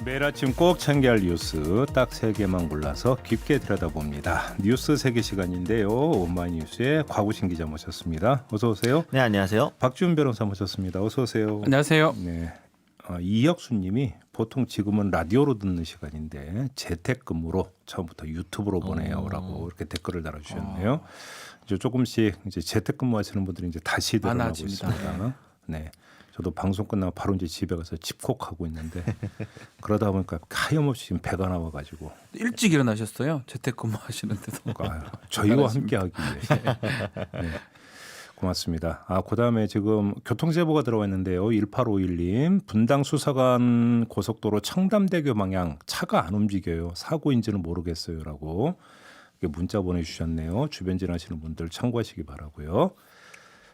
매일 아침 꼭 챙겨야 할 뉴스 딱 3개만 골라서 깊게 들여다봅니다. 뉴스 세계 시간인데요. 오마이뉴스의 곽우신 기자 모셨습니다. 어서 오세요. 네, 안녕하세요. 박지훈 변호사 모셨습니다. 어서 오세요. 안녕하세요. 네, 이혁수님이 보통 지금은 라디오로 듣는 시간인데 재택근무로 처음부터 유튜브로 보내요라고 이렇게 댓글을 달아주셨네요. 이제 조금씩 이제 재택근무하시는 분들이 이제 다시 늘어나고 많아집니다. 있습니다. 네. 저도 방송 끝나고 바로 이제 집에 가서 집콕하고 있는데 그러다 보니까 하염없이 지금 배가 나와가지고 일찍 일어나셨어요? 재택근무 하시는데도. 저희와 함께하기 위해. 네. 고맙습니다. 그다음에 지금 교통제보가 들어와 있는데요. 1851님 분당 수사관 고속도로 청담대교 방향 차가 안 움직여요. 사고인지는 모르겠어요라고 문자 보내주셨네요. 주변 지나시는 분들 참고하시기 바라고요.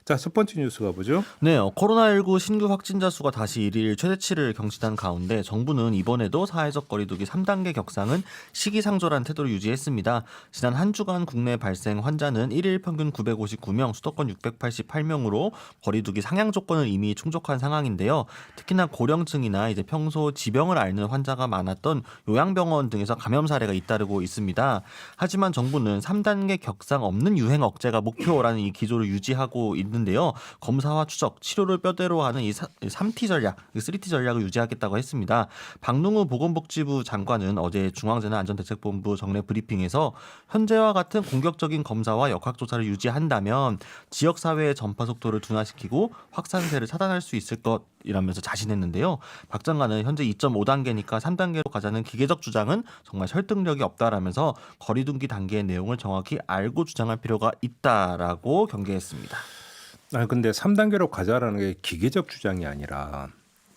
자, 첫 번째 뉴스 가보죠. 네, 코로나19 신규 확진자 수가 다시 1일 최대치를 경신한 가운데 정부는 이번에도 사회적 거리두기 3단계 격상은 시기상조라는 태도를 유지했습니다. 지난 한 주간 국내 발생 환자는 1일 평균 959명, 수도권 688명으로 거리두기 상향 조건을 이미 충족한 상황인데요. 특히나 고령층이나 이제 평소 지병을 앓는 환자가 많았던 요양병원 등에서 감염 사례가 잇따르고 있습니다. 하지만 정부는 3단계 격상 없는 유행 억제가 목표라는 이 기조를 유지하고 있는데요. 검사와 추적, 치료를 뼈대로 하는 이 3T 전략, 3T 전략을 유지하겠다고 했습니다. 박능우 보건복지부 장관은 어제 중앙재난안전대책본부 정례 브리핑에서 현재와 같은 공격적인 검사와 역학조사를 유지한다면 지역사회의 전파 속도를 둔화시키고 확산세를 차단할 수 있을 것이라면서 자신했는데요. 박 장관은 현재 2.5단계니까 3단계로 가자는 기계적 주장은 정말 설득력이 없다라면서 거리두기 단계의 내용을 정확히 알고 주장할 필요가 있다라고 경계했습니다. 근데 3단계로 가자라는 게 기계적 주장이 아니라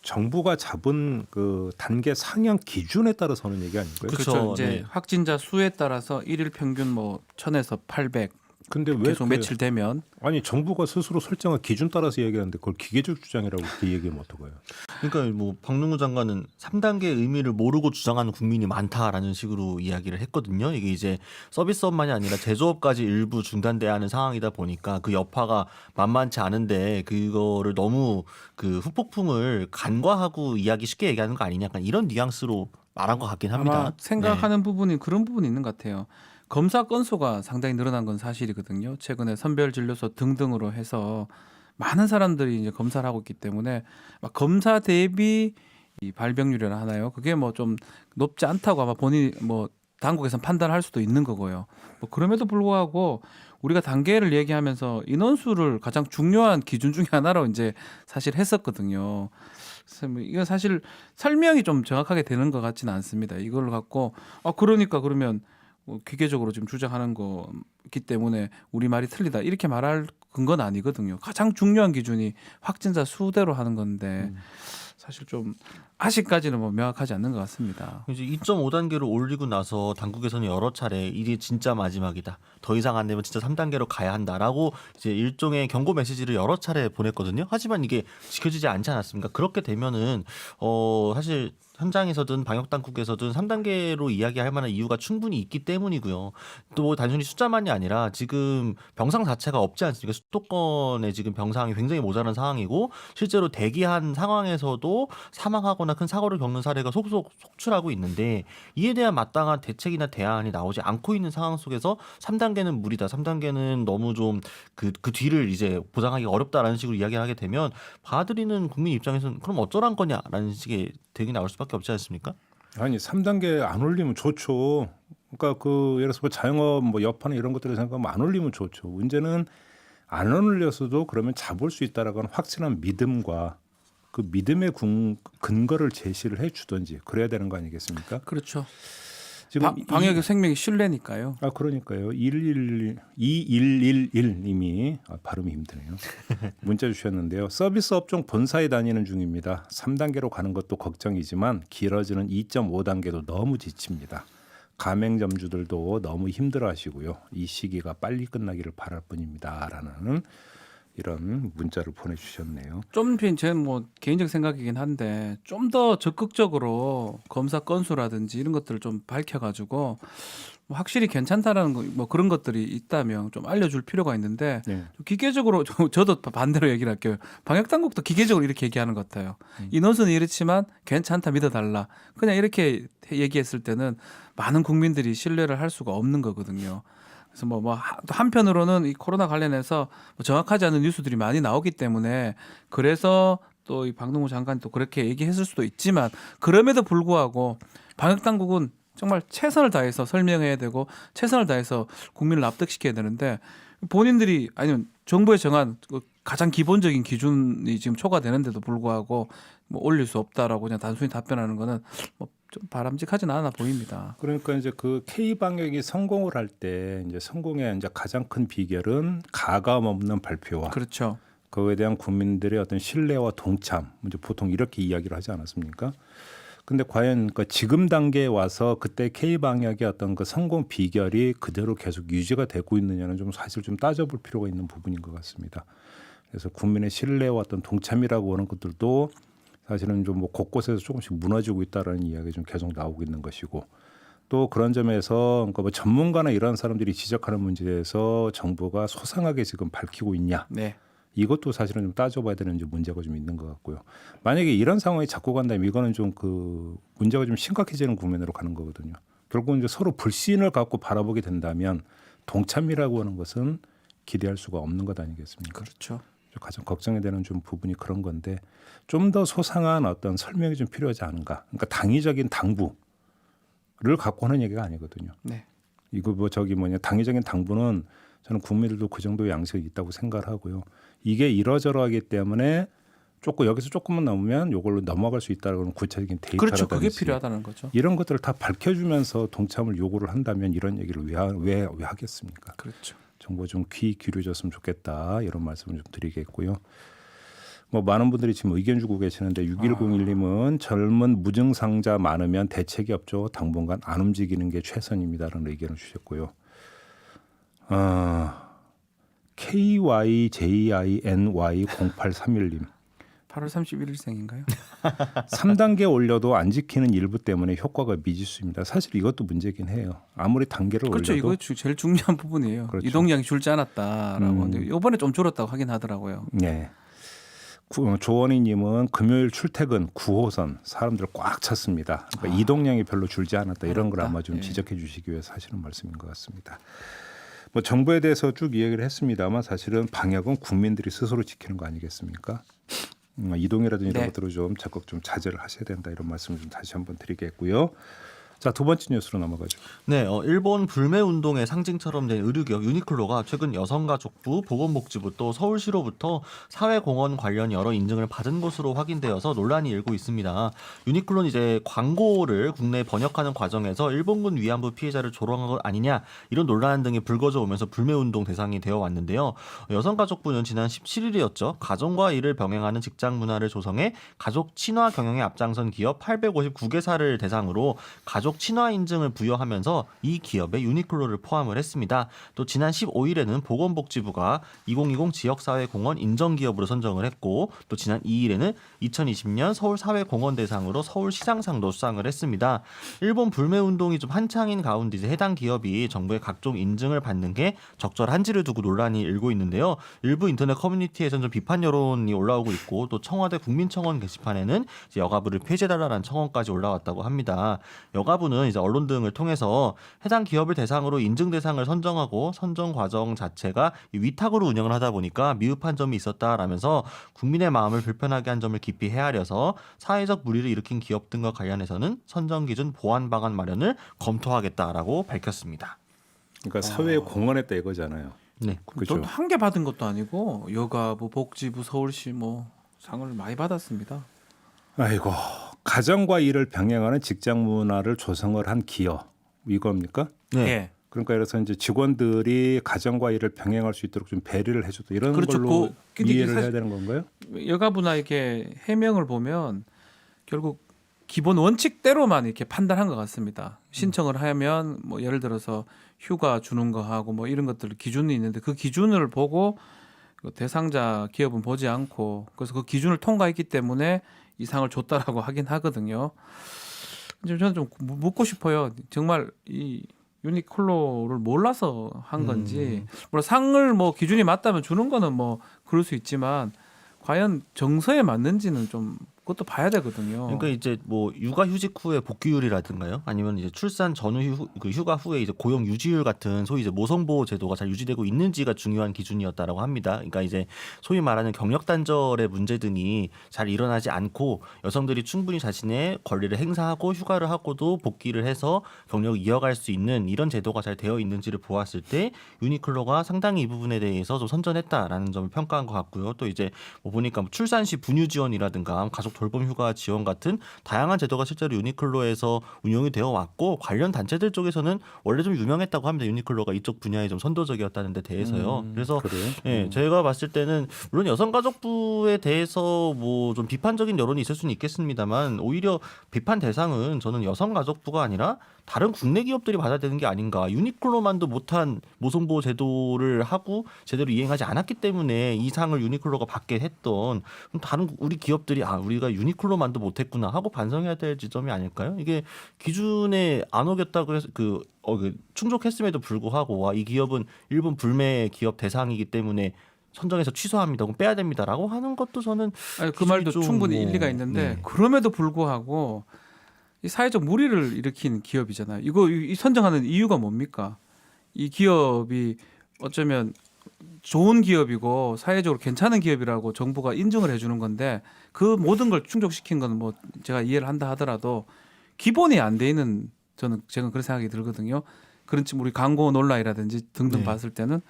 정부가 잡은 그 단계 상향 기준에 따라서 하는 얘기 아닌가요? 그렇죠. 이제 네. 확진자 수에 따라서 1일 평균 1000에서 800 근데 왜 계속 며칠 되면 정부가 스스로 설정한 기준 따라서 얘기하는데 그걸 기계적 주장이라고 그렇게 얘기하면 어떡해요? 그러니까 박능우 장관은 3단계의 의미를 모르고 주장하는 국민이 많다라는 식으로 이야기를 했거든요. 이게 이제 서비스업만이 아니라 제조업까지 일부 중단돼야 하는 상황이다 보니까 그 여파가 만만치 않은데 그거를 너무 그 후폭풍을 간과하고 이야기 쉽게 얘기하는 거 아니냐, 약간 이런 뉘앙스로 말한 것 같긴 합니다. 아마 생각하는 부분이 그런 부분이 있는 것 같아요. 검사 건수가 상당히 늘어난 건 사실이거든요. 최근에 선별진료소 등등으로 해서 많은 사람들이 이제 검사를 하고 있기 때문에 막 검사 대비 이 발병률이라 하나요? 그게 뭐 좀 높지 않다고 아마 본인이 당국에서 판단할 수도 있는 거고요. 그럼에도 불구하고 우리가 단계를 얘기하면서 인원수를 가장 중요한 기준 중에 하나로 이제 사실 했었거든요. 그래서 이건 사실 설명이 좀 정확하게 되는 것 같지는 않습니다. 이걸 갖고 그러니까 그러면 기계적으로 지금 주장하는 거기 때문에 우리 말이 틀리다 이렇게 말할 근거는 아니거든요. 가장 중요한 기준이 확진자 수대로 하는 건데 사실 좀 아직까지는 명확하지 않는 것 같습니다. 이제 2.5단계로 올리고 나서 당국에서는 여러 차례 이게 진짜 마지막이다, 더 이상 안 되면 진짜 3단계로 가야 한다라고 이제 일종의 경고 메시지를 여러 차례 보냈거든요. 하지만 이게 지켜지지 않지 않았습니까? 그렇게 되면은 사실 현장에서든 방역 당국에서든 3단계로 이야기할 만한 이유가 충분히 있기 때문이고요. 또 단순히 숫자만이 아니라 지금 병상 자체가 없지 않습니까? 수도권에 지금 병상이 굉장히 모자란 상황이고 실제로 대기한 상황에서도 사망하거나 큰 사고를 겪는 사례가 속속 속출하고 있는데 이에 대한 마땅한 대책이나 대안이 나오지 않고 있는 상황 속에서 3단계는 무리다, 3단계는 너무 좀 그 뒤를 이제 보장하기 어렵다라는 식으로 이야기를 하게 되면 받아들이는 국민 입장에서는 그럼 어쩌란 거냐라는 식의 대응이 나올 수밖에 없지 않습니까? 3단계 안 올리면 좋죠. 그러니까 예를 들어서 자영업 여파나 이런 것들을 생각하면 안 올리면 좋죠. 문제는 안 올려서도 그러면 잡을 수 있다라고 하는 확실한 믿음과 그 믿음의 근거를 제시를 해주든지 그래야 되는 거 아니겠습니까? 그렇죠. 지금 방역의 생명이 신뢰니까요. 그러니까요. 2111님이 발음이 힘드네요. 문자 주셨는데요. 서비스 업종 본사에 다니는 중입니다. 3단계로 가는 것도 걱정이지만 길어지는 2.5단계도 너무 지칩니다. 가맹점주들도 너무 힘들어하시고요. 이 시기가 빨리 끝나기를 바랄 뿐입니다. 라는 이런 문자를 보내주셨네요. 제 개인적 생각이긴 한데 좀 더 적극적으로 검사 건수라든지 이런 것들을 좀 밝혀가지고 뭐 확실히 괜찮다라는 뭐 그런 것들이 있다면 좀 알려줄 필요가 있는데 네. 좀 기계적으로 저도 반대로 얘기를 할게요. 방역 당국도 기계적으로 이렇게 얘기하는 것 같아요. 인원수는 이렇지만 괜찮다 믿어달라. 그냥 이렇게 얘기했을 때는 많은 국민들이 신뢰를 할 수가 없는 거거든요. 그래서 또 한편으로는 이 코로나 관련해서 뭐 정확하지 않은 뉴스들이 많이 나오기 때문에 그래서 또 이 박능호 장관이 또 그렇게 얘기했을 수도 있지만 그럼에도 불구하고 방역 당국은 정말 최선을 다해서 설명해야 되고 최선을 다해서 국민을 납득시켜야 되는데 본인들이 아니면 정부에 정한 그 가장 기본적인 기준이 지금 초과되는데도 불구하고 뭐 올릴 수 없다라고 그냥 단순히 답변하는 거는 뭐 좀 바람직하진 않아 보입니다. 그러니까 이제 그 K 방역이 성공을 할 때 이제 성공의 이제 가장 큰 비결은 가감 없는 발표와 그렇죠. 그거에 대한 국민들의 어떤 신뢰와 동참, 이제 보통 이렇게 이야기를 하지 않았습니까? 근데 과연 그 지금 단계에 와서 그때 K 방역의 어떤 그 성공 비결이 그대로 계속 유지가 되고 있느냐는 좀 사실 좀 따져볼 필요가 있는 부분인 것 같습니다. 그래서 국민의 신뢰와 어떤 동참이라고 하는 것들도 사실은 좀 뭐 곳곳에서 조금씩 무너지고 있다라는 이야기 좀 계속 나오고 있는 것이고 또 그런 점에서 그러니까 뭐 전문가나 이런 사람들이 지적하는 문제에 대해서 정부가 소상하게 지금 밝히고 있냐? 네. 이것도 사실은 좀 따져봐야 되는 문제가 좀 있는 것 같고요. 만약에 이런 상황이 자꾸 간다면 이거는 좀 그 문제가 좀 심각해지는 국면으로 가는 거거든요. 결국은 이제 서로 불신을 갖고 바라보게 된다면 동참이라고 하는 것은 기대할 수가 없는 것 아니겠습니까? 그렇죠. 가장 걱정이 되는 좀 부분이 그런 건데 좀 더 소상한 어떤 설명이 좀 필요하지 않은가. 그러니까 당위적인 당부를 갖고 하는 얘기가 아니거든요. 네. 이거 당위적인 당부는 저는 국민들도 그 정도의 양식이 있다고 생각을 하고요. 이게 이러저러하기 때문에 여기서 조금만 넘으면 이걸로 넘어갈 수 있다는 구체적인 데이터라든지 그렇죠. 그게 필요하다는 거죠. 이런 것들을 다 밝혀주면서 동참을 요구를 한다면 이런 얘기를 왜 하겠습니까? 그렇죠. 정부 좀 귀 기울여줬으면 좋겠다 이런 말씀을 좀 드리겠고요. 뭐 많은 분들이 지금 의견 주고 계시는데 6101님은 젊은 무증상자 많으면 대책이 없죠. 당분간 안 움직이는 게 최선입니다라는 의견을 주셨고요. KYJINY0831님 8월 31일생인가요? 3단계 올려도 안 지키는 일부 때문에 효과가 미지수입니다. 사실 이것도 문제긴 해요. 아무리 단계를 그렇죠. 올려도 이거 제일 중요한 부분이에요. 그렇죠. 이동량이 줄지 않았다라고. 근데 이번에 좀 줄었다고 하긴 하더라고요. 네. 조원희님은 금요일 출퇴근 9호선 사람들 꽉 찼습니다. 그러니까 이동량이 별로 줄지 않았다. 이런 걸 아마 좀 예. 지적해 주시기 위해서 하시는 말씀인 것 같습니다. 뭐 정부에 대해서 쭉 이야기를 했습니다만 사실은 방역은 국민들이 스스로 지키는 거 아니겠습니까? 이동이라든지 이런 네. 것들을 좀 적극 좀 자제를 하셔야 된다 이런 말씀을 좀 다시 한번 드리겠고요. 자, 두 번째 뉴스로 넘어가죠. 네, 일본 불매 운동의 상징처럼 된 의류기업 유니클로가 최근 여성가족부, 보건복지부 또 서울시로부터 사회공헌 관련 여러 인증을 받은 것으로 확인되어서 논란이 일고 있습니다. 유니클로는 이제 광고를 국내에 번역하는 과정에서 일본군 위안부 피해자를 조롱한 것 아니냐 이런 논란 등이 불거져 오면서 불매 운동 대상이 되어 왔는데요. 여성가족부는 지난 17일이었죠. 가정과 일을 병행하는 직장 문화를 조성해 가족 친화 경영에 앞장선 기업 859개사를 대상으로 가족 친화 인증을 부여하면서 이 기업에 유니클로를 포함을 했습니다. 또 지난 15일에는 보건복지부가 2020 지역사회공헌 인정기업으로 선정을 했고 또 지난 2일에는 2020년 서울사회공헌 대상으로 서울시장상도 수상을 했습니다. 일본 불매운동이 좀 한창인 가운데 이제 해당 기업이 정부의 각종 인증을 받는 게 적절한지를 두고 논란이 일고 있는데요. 일부 인터넷 커뮤니티에서는 좀 비판 여론이 올라오고 있고 또 청와대 국민청원 게시판에는 이제 여가부를 폐지해달라는 청원까지 올라왔다고 합니다. 여가부는 이제 언론 등을 통해서 해당 기업을 대상으로 인증 대상을 선정하고 선정 과정 자체가 위탁으로 운영을 하다 보니까 미흡한 점이 있었다라면서 국민의 마음을 불편하게 한 점을 깊이 헤아려서 사회적 물의를 일으킨 기업 등과 관련해서는 선정 기준 보완 방안 마련을 검토하겠다라고 밝혔습니다. 그러니까 사회에 공헌했다 이거잖아요. 네. 그렇죠. 한 개 받은 것도 아니고 여가부, 복지부, 서울시 뭐 상을 많이 받았습니다. 아이고, 가정과 일을 병행하는 직장 문화를 조성을 한 기업 이겁니까? 네. 예. 그러니까 그래서 이제 직원들이 가정과 일을 병행할 수 있도록 좀 배려를 해줬다 이런 그렇죠. 걸로 근데 이게 이해를 사실- 해야 되는 건가요? 여가부나 이렇게 해명을 보면 결국 기본 원칙대로만 이렇게 판단한 것 같습니다. 신청을 하면 뭐 예를 들어서 휴가 주는 거 하고 뭐 이런 것들 기준이 있는데 그 기준을 보고 그 대상자 기업은 보지 않고 그래서 그 기준을 통과했기 때문에 이 상을 줬다라고 하긴 하거든요. 이제 저는 좀 묻고 싶어요. 정말 이 유니클로를 몰라서 한 건지 물론 상을 뭐 기준이 맞다면 주는 거는 뭐 그럴 수 있지만 과연 정서에 맞는지는 좀 그것도 봐야 되거든요. 그러니까 이제 뭐 육아휴직 후에 복귀율이라든가요, 아니면 이제 출산 전후 그 휴가 후에 이제 고용 유지율 같은 소위 이제 모성보호 제도가 잘 유지되고 있는지가 중요한 기준이었다라고 합니다. 그러니까 이제 소위 말하는 경력 단절의 문제 등이 잘 일어나지 않고 여성들이 충분히 자신의 권리를 행사하고 휴가를 하고도 복귀를 해서 경력을 이어갈 수 있는 이런 제도가 잘 되어 있는지를 보았을 때 유니클로가 상당히 이 부분에 대해서 좀 선전했다라는 점을 평가한 것 같고요. 또 이제 뭐 보니까 뭐 출산 시 분유 지원이라든가 가족 돌봄 휴가 지원 같은 다양한 제도가 실제로 유니클로에서 운영이 되어 왔고 관련 단체들 쪽에서는 원래 좀 유명했다고 합니다. 유니클로가 이쪽 분야에 좀 선도적이었다는 데 대해서요. 그래서 그래요? 예, 제가 봤을 때는 물론 여성가족부에 대해서 뭐 좀 비판적인 여론이 있을 수는 있겠습니다만 오히려 비판 대상은 저는 여성가족부가 아니라 다른 국내 기업들이 받아야 되는 게 아닌가. 유니클로만도 못한 모성보호 제도를 하고 제대로 이행하지 않았기 때문에 이 상을 유니클로가 받게 했던 다른 우리 기업들이 우리가 유니클로만도 못했구나 하고 반성해야 될 지점이 아닐까요? 이게 기준에 안 어겼다고 해서 충족했음에도 불구하고 이 기업은 일본 불매 기업 대상이기 때문에 선정해서 취소합니다. 그럼 빼야 됩니다라고 하는 것도 저는 아니, 그 말도 좀 충분히 뭐, 일리가 있는데 네. 그럼에도 불구하고 이 사회적 물의를 일으킨 기업이잖아요. 이거 이 선정하는 이유가 뭡니까? 이 기업이 어쩌면 좋은 기업이고 사회적으로 괜찮은 기업이라고 정부가 인정을 해주는 건데 그 모든 걸 충족시킨 건 뭐 제가 이해를 한다 하더라도 기본이 안 돼 있는 제가 그런 생각이 들거든요. 그렇지 우리 광고 논란이라든지 등등 네. 봤을 때는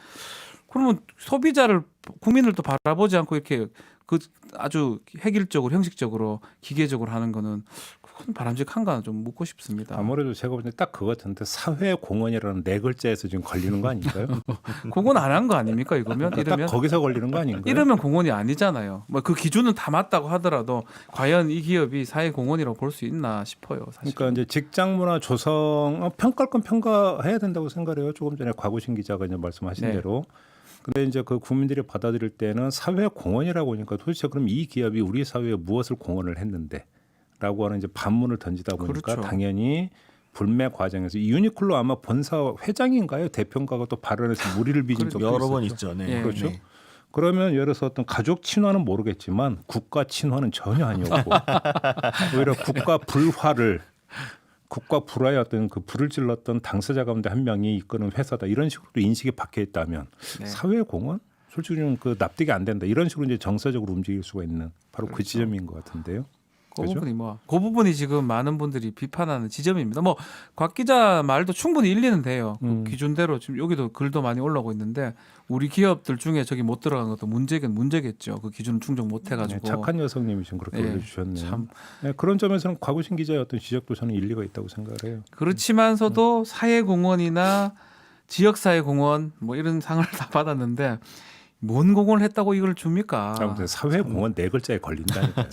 그러면 소비자를 국민을 또 바라보지 않고 이렇게 그 아주 획일적으로 형식적으로 기계적으로 하는 거는 그건 바람직한가 좀 묻고 싶습니다. 아무래도 제가 볼 때 딱 그거 같은데 사회공헌이라는 네 글자에서 지금 걸리는 거 아닌가요? 공헌 안 한 거 아닙니까 이거면 딱 이러면 거기서 걸리는 거 아닌가요? 이러면 공헌이 아니잖아요. 뭐 그 기준은 다 맞다고 하더라도 과연 이 기업이 사회 공헌이라고 볼 수 있나 싶어요. 사실. 그러니까 이제 직장문화 조성 평가할 건 평가해야 된다고 생각해요. 조금 전에 곽우신 기자가 이제 말씀하신 네. 대로. 근데 이제 그 국민들이 받아들일 때는 사회 공헌이라고 하니까 도대체 그럼 이 기업이 우리 사회에 무엇을 공헌을 했는데라고 하는 이제 반문을 던지다 보니까 그렇죠. 당연히 불매 과정에서 이 유니클로 아마 본사 회장인가요? 대표인가가 또 발언해서 무리를 빚은 적도 여러 번 있었죠. 있죠. 네. 예. 그렇죠. 네. 그러면 예를 들어서 어떤 가족 친화는 모르겠지만 국가 친화는 전혀 아니었고 오히려 국가 불화의 어떤 그 불을 질렀던 당사자 가운데 한 명이 이끄는 회사다 이런 식으로 인식이 박혀 있다면 네. 사회 공헌 솔직히 좀 그 납득이 안 된다 이런 식으로 이제 정서적으로 움직일 수가 있는 바로 그 그렇죠. 지점인 것 같은데요. 그 그죠? 부분이 그 부분이 지금 많은 분들이 비판하는 지점입니다. 뭐 곽 기자 말도 충분히 일리는 돼요. 그 기준대로 지금 여기도 글도 많이 올라오고 있는데 우리 기업들 중에 저기 못 들어간 것도 문제겠죠. 그 기준을 충족 못 해가지고. 네, 착한 여성님이 지금 그렇게 예, 올려주셨네요. 참 네, 그런 점에서는 곽우신 기자의 어떤 지적도 저는 일리가 있다고 생각을 해요. 그렇지만서도 사회공헌이나 지역사회 공헌 뭐 이런 상을 다 받았는데 뭔 공헌을 했다고 이걸 줍니까? 아무튼 사회 공헌 네 글자에 걸린다니까요.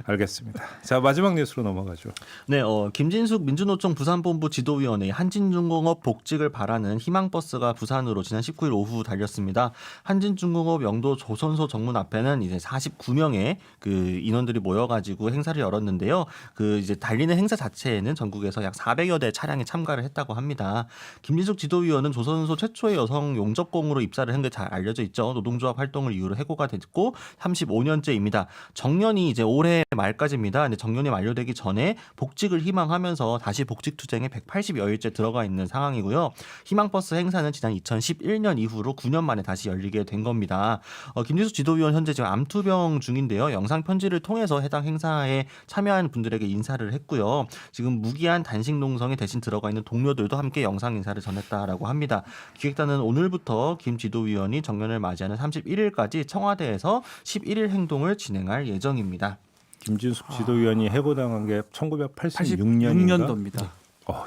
알겠습니다. 자 마지막 뉴스로 넘어가죠. 네, 김진숙 민주노총 부산본부 지도위원회 한진중공업 복직을 바라는 희망버스가 부산으로 지난 19일 오후 달렸습니다. 한진중공업 영도 조선소 정문 앞에는 이제 49명의 그 인원들이 모여가지고 행사를 열었는데요. 그 이제 달리는 행사 자체에는 전국에서 약 400여 대 차량이 참가를 했다고 합니다. 김진숙 지도위원은 조선소 최초의 여성 용접공으로 입사를 한 게 잘 알려져 있죠. 노동조합 활동을 이유로 해고가 됐고 35년째입니다. 정년이 이제 올해 말까지입니다. 근데 정년이 만료되기 전에 복직을 희망하면서 다시 복직 투쟁에 180여일째 들어가 있는 상황이고요. 희망버스 행사는 지난 2011년 이후로 9년 만에 다시 열리게 된 겁니다. 김진숙 지도위원 현재 지금 암투병 중인데요. 영상 편지를 통해서 해당 행사에 참여한 분들에게 인사를 했고요. 지금 무기한 단식 농성에 대신 들어가 있는 동료들도 함께 영상 인사를 전했다라고 합니다. 기획단은 오늘부터 김 지도위원이 정년을 맞이하는 31일까지 청와대에서 11일 행동을 진행할 예정입니다. 김진숙 지도위원이 해고당한 게 1986년인가? 86년도입니다. 어휴,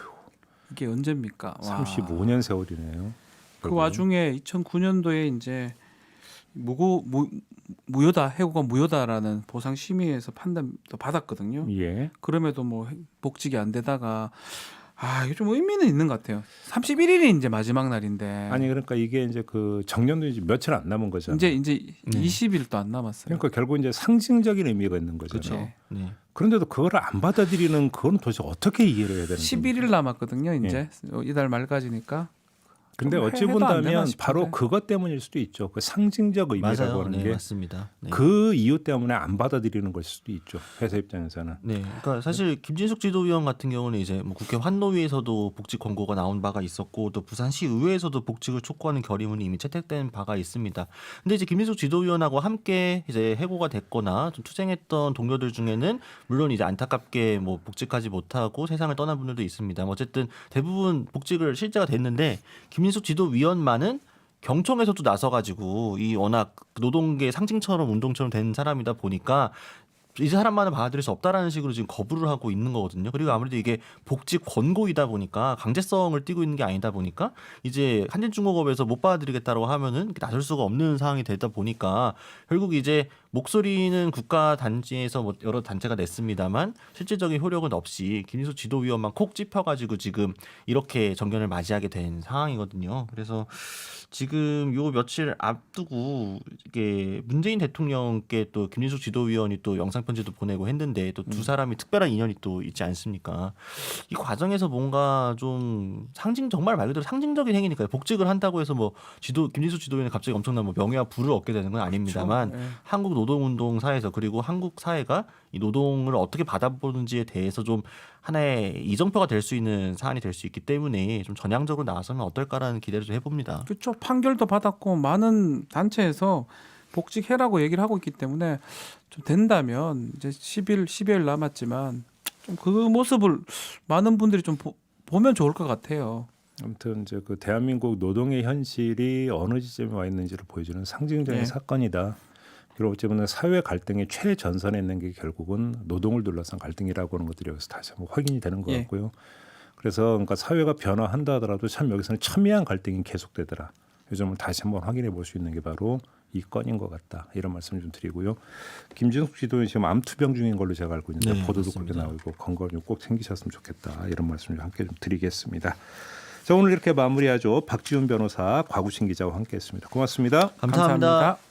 이게 언제입니까? 와. 35년 세월이네요. 그 와중에 2009년도에 이제 무효다 해고가 무효다라는 보상 심의에서 판단도 받았거든요. 예. 그럼에도 뭐 복직이 안 되다가 이게 좀 의미는 있는 것 같아요. 31일이 이제 마지막 날인데. 아니 그러니까 이게 이제 그 정년도 이제 며칠 안 남은 거잖아요. 이제 20일도 안 남았어요. 그러니까 결국 이제 상징적인 의미가 있는 거잖아요. 그렇죠. 네. 그런데도 그걸 안 받아들이는 그건 도대체 어떻게 이해를 해야 되는 거예요? 11일 남았거든요. 이제 이달 말까지니까. 근데 좀 어찌 해도 안 되나 본다면 싶은데. 바로 그것 때문일 수도 있죠. 그 상징적 의미라고 맞아요. 하는 네, 게 맞습니다. 네. 그 이유 때문에 안 받아들이는 것일 수도 있죠. 회사 입장에서는. 네, 그러니까 사실 김진숙 지도위원 같은 경우는 이제 뭐 국회 환노위에서도 복직 권고가 나온 바가 있었고 또 부산시 의회에서도 복직을 촉구하는 결의문이 이미 채택된 바가 있습니다. 근데 이제 김진숙 지도위원하고 함께 이제 해고가 됐거나 좀 투쟁했던 동료들 중에는 물론 이제 안타깝게 뭐 복직하지 못하고 세상을 떠난 분들도 있습니다. 어쨌든 대부분 복직을 실제가 됐는데 김진숙 지도위원만은 경총에서도 나서가지고 이 워낙 노동계 상징처럼 운동처럼 된 사람이다 보니까 이 사람만은 받아들일 수 없다라는 식으로 지금 거부를 하고 있는 거거든요. 그리고 아무래도 이게 복직 권고이다 보니까 강제성을 띠고 있는 게 아니다 보니까 이제 한진중공업에서 못 받아들이겠다고 하면은 나설 수가 없는 상황이 되다 보니까 결국 이제 목소리는 국가 단지에서 뭐 여러 단체가 냈습니다만 실질적인 효력은 없이 김진수 지도위원만 콕 찝혀가지고 지금 이렇게 정견을 맞이하게 된 상황이거든요. 그래서 지금 요 며칠 앞두고 이게 문재인 대통령께 또 김진숙 지도위원이 또 영상 편지도 보내고 했는데 또 두 사람이 특별한 인연이 또 있지 않습니까? 이 과정에서 뭔가 좀 정말 말 그대로 상징적인 행위니까요. 복직을 한다고 해서 뭐 김진숙 지도위원이 갑자기 엄청난 뭐 명예와 부를 얻게 되는 건 아닙니다만 그렇죠. 네. 한국 노동운동 사에서 그리고 한국 사회가 이 노동을 어떻게 받아보는지에 대해서 좀 하나의 이정표가 될 수 있는 사안이 될 수 있기 때문에 좀 전향적으로 나서면 어떨까라는 기대를 좀 해봅니다. 그렇죠. 판결도 받았고 많은 단체에서 복직해라고 얘기를 하고 있기 때문에 좀 된다면 이제 10일 남았지만 좀 그 모습을 많은 분들이 좀 보면 좋을 것 같아요. 아무튼 이제 그 대한민국 노동의 현실이 어느 지점에 와 있는지를 보여주는 상징적인 네. 사건이다. 그리고 어찌 보면 사회 갈등의 최전선에 있는 게 결국은 노동을 둘러싼 갈등이라고 하는 것들이 여기서 다시 한번 확인이 되는 것 예. 같고요. 그래서 그러니까 사회가 변화한다 하더라도 참 여기서는 첨예한 갈등이 계속되더라. 이 점을 다시 한번 확인해 볼 수 있는 게 바로 이 건인 것 같다. 이런 말씀 좀 드리고요. 김진숙 지도는 지금 암투병 중인 걸로 제가 알고 있는데 네, 보도도 맞습니다. 그렇게 나오고 건강 좀 꼭 챙기셨으면 좋겠다. 이런 말씀 좀 함께 좀 드리겠습니다. 자, 오늘 이렇게 마무리하죠. 박지훈 변호사, 곽우신 기자와 함께했습니다. 고맙습니다. 감사합니다.